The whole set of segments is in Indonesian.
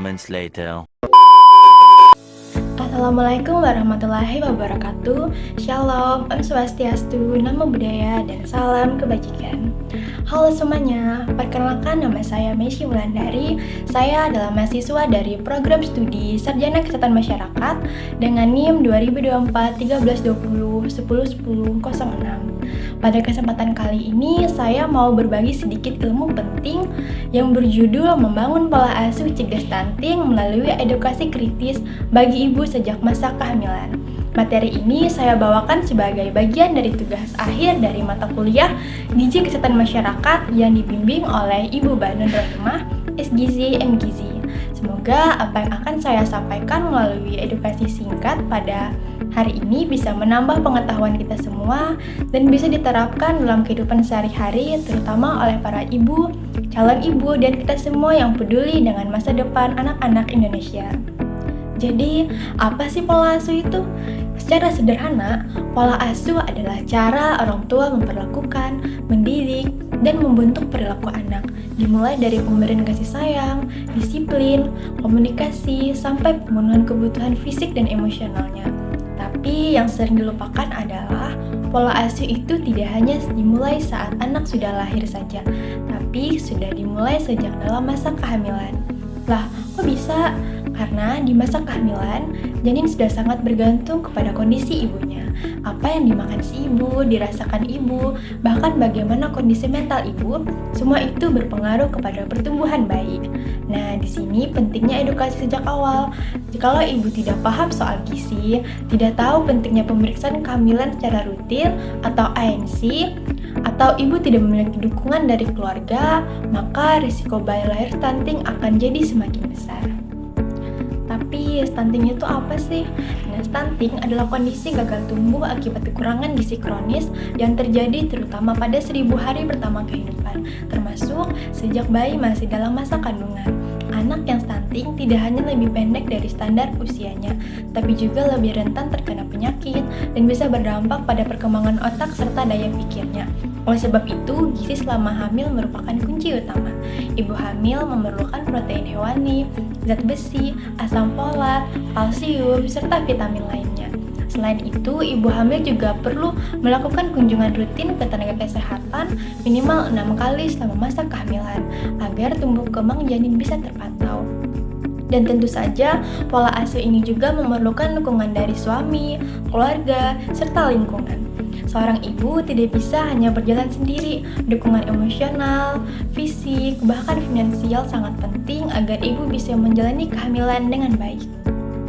moments later. Assalamualaikum warahmatullahi wabarakatuh. Shalom, Om Swastiastu, Namo Buddhaya, dan salam kebajikan. Halo semuanya, perkenalkan nama saya Meisy Wulandari. Saya adalah mahasiswa dari program studi Sarjana Kesehatan Masyarakat dengan NIM 2024 1320 10 10 06. Pada kesempatan kali ini, saya mau berbagi sedikit ilmu penting yang berjudul Membangun Pola Asuh Cegah Stunting melalui edukasi kritis bagi ibu sejak masa kehamilan. Materi ini saya bawakan sebagai bagian dari tugas akhir dari mata kuliah Gizi Kesehatan Masyarakat yang dibimbing oleh Ibu Banun Rohimah, SGizi MGizi. Semoga apa yang akan saya sampaikan melalui edukasi singkat pada hari ini bisa menambah pengetahuan kita semua dan bisa diterapkan dalam kehidupan sehari-hari, terutama oleh para ibu, calon ibu, dan kita semua yang peduli dengan masa depan anak-anak Indonesia. Jadi, apa sih pola asuh itu? Secara sederhana, pola asuh adalah cara orang tua memperlakukan, mendidik, dan membentuk perilaku anak, dimulai dari pemberian kasih sayang, disiplin, komunikasi, sampai pemenuhan kebutuhan fisik dan emosionalnya. Tapi yang sering dilupakan adalah pola asuh itu tidak hanya dimulai saat anak sudah lahir saja, tapi sudah dimulai sejak dalam masa kehamilan. Lah, kok bisa? Karena di masa kehamilan, janin sudah sangat bergantung kepada kondisi ibunya. Apa yang dimakan si ibu, dirasakan ibu, bahkan bagaimana kondisi mental ibu, semua itu berpengaruh kepada pertumbuhan bayi. Nah, di sini pentingnya edukasi sejak awal. Jikalau ibu tidak paham soal gizi, tidak tahu pentingnya pemeriksaan kehamilan secara rutin atau ANC, atau ibu tidak memiliki dukungan dari keluarga, maka risiko bayi lahir stunting akan jadi semakin besar. Tapi stunting itu apa sih? Nah, stunting adalah kondisi gagal tumbuh akibat kekurangan gizi kronis yang terjadi terutama pada 1000 hari pertama kehidupan, termasuk sejak bayi masih dalam masa kandungan. Anak yang stunting tidak hanya lebih pendek dari standar usianya, tapi juga lebih rentan terkena penyakit dan bisa berdampak pada perkembangan otak serta daya pikirnya. Oleh sebab itu, gizi selama hamil merupakan kunci utama. Ibu hamil memerlukan protein hewani, zat besi, asam folat, kalsium, serta vitamin lainnya. Selain itu, ibu hamil juga perlu melakukan kunjungan rutin ke tenaga kesehatan minimal 6 kali selama masa kehamilan agar tumbuh kembang janin bisa terpantau. Dan tentu saja, pola asuh ini juga memerlukan dukungan dari suami, keluarga, serta lingkungan. Seorang ibu tidak bisa hanya berjalan sendiri. Dukungan emosional, fisik, bahkan finansial sangat penting agar ibu bisa menjalani kehamilan dengan baik.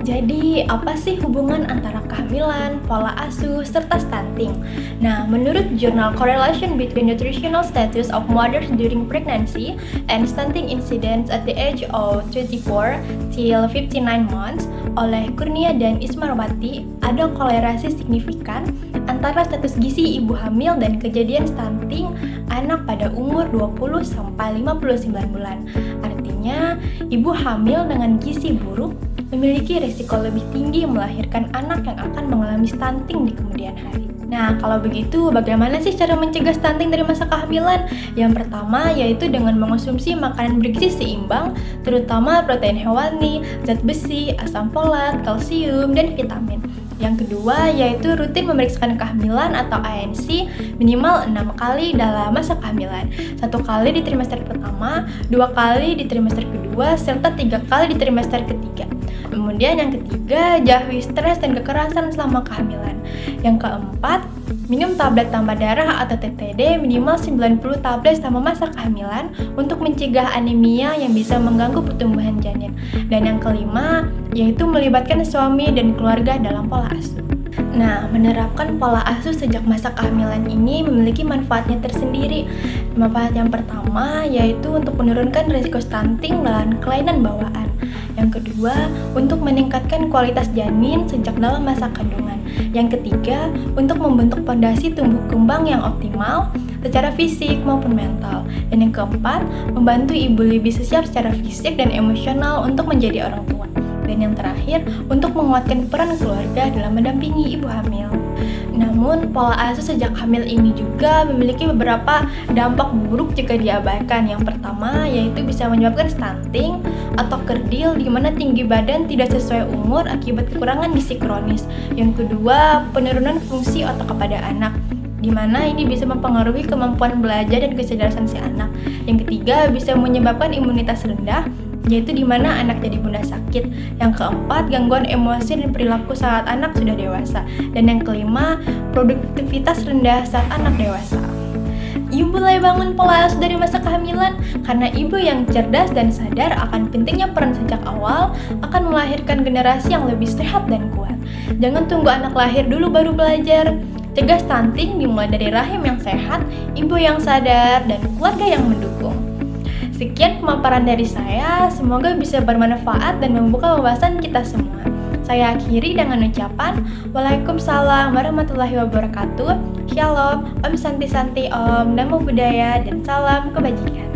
Jadi, apa sih hubungan antara kehamilan, pola asuh, serta stunting? Nah, menurut jurnal Correlation Between Nutritional Status of Mothers During Pregnancy and Stunting Incidence at the Age of 24 till 59 months oleh Kurnia dan Ismarwati, ada kolerasi signifikan antara status gizi ibu hamil dan kejadian stunting anak pada umur 20 sampai 59 bulan. Artinya, ibu hamil dengan gizi buruk memiliki risiko lebih tinggi melahirkan anak yang akan mengalami stunting di kemudian hari. Nah, kalau begitu, bagaimana sih cara mencegah stunting dari masa kehamilan? Yang pertama yaitu dengan mengonsumsi makanan bergizi seimbang, terutama protein hewani, zat besi, asam folat, kalsium, dan vitamin. Yang kedua yaitu rutin memeriksakan kehamilan atau ANC minimal 6 kali dalam masa kehamilan. 1 kali di trimester pertama, 2 kali di trimester kedua, serta 3 kali di trimester ketiga. Kemudian yang ketiga, jauhi stres dan kekerasan selama kehamilan. Yang keempat, minum tablet tambah darah atau TTD minimal 90 tablet selama masa kehamilan untuk mencegah anemia yang bisa mengganggu pertumbuhan janin. Dan yang kelima, yaitu melibatkan suami dan keluarga dalam pola asuh. Nah, menerapkan pola asuh sejak masa kehamilan ini memiliki manfaatnya tersendiri. Manfaat yang pertama yaitu untuk menurunkan risiko stunting dan kelainan bawaan. Yang kedua, untuk meningkatkan kualitas janin sejak dalam masa kandungan. Yang ketiga, untuk membentuk fondasi tumbuh kembang yang optimal secara fisik maupun mental. Dan yang keempat, membantu ibu lebih siap secara fisik dan emosional untuk menjadi orang tua. Dan yang terakhir, untuk menguatkan peran keluarga dalam mendampingi ibu hamil. Namun, pola asuh sejak hamil ini juga memiliki beberapa dampak buruk jika diabaikan. Yang pertama, yaitu bisa menyebabkan stunting atau kerdil di mana tinggi badan tidak sesuai umur akibat kekurangan gizi kronis. Yang kedua, penurunan fungsi otak kepada anak, di mana ini bisa mempengaruhi kemampuan belajar dan kecerdasan si anak. Yang ketiga, bisa menyebabkan imunitas rendah, yaitu di mana anak jadi mudah sakit. Yang keempat, gangguan emosi dan perilaku saat anak sudah dewasa. Dan yang kelima, produktivitas rendah saat anak dewasa. Ibu mulai bangun pola asuh dari masa kehamilan, karena ibu yang cerdas dan sadar akan pentingnya peran sejak awal akan melahirkan generasi yang lebih sehat dan kuat. Jangan tunggu anak lahir dulu baru belajar. Cegah stunting dimulai dari rahim yang sehat, ibu yang sadar, dan keluarga yang mendukung. Sekian pemaparan dari saya, semoga bisa bermanfaat dan membuka wawasan kita semua. Saya akhiri dengan ucapan Waalaikumsalam warahmatullahi wabarakatuh. Shalom, Om Santi Santi Om, Namo Buddhaya, dan salam kebajikan.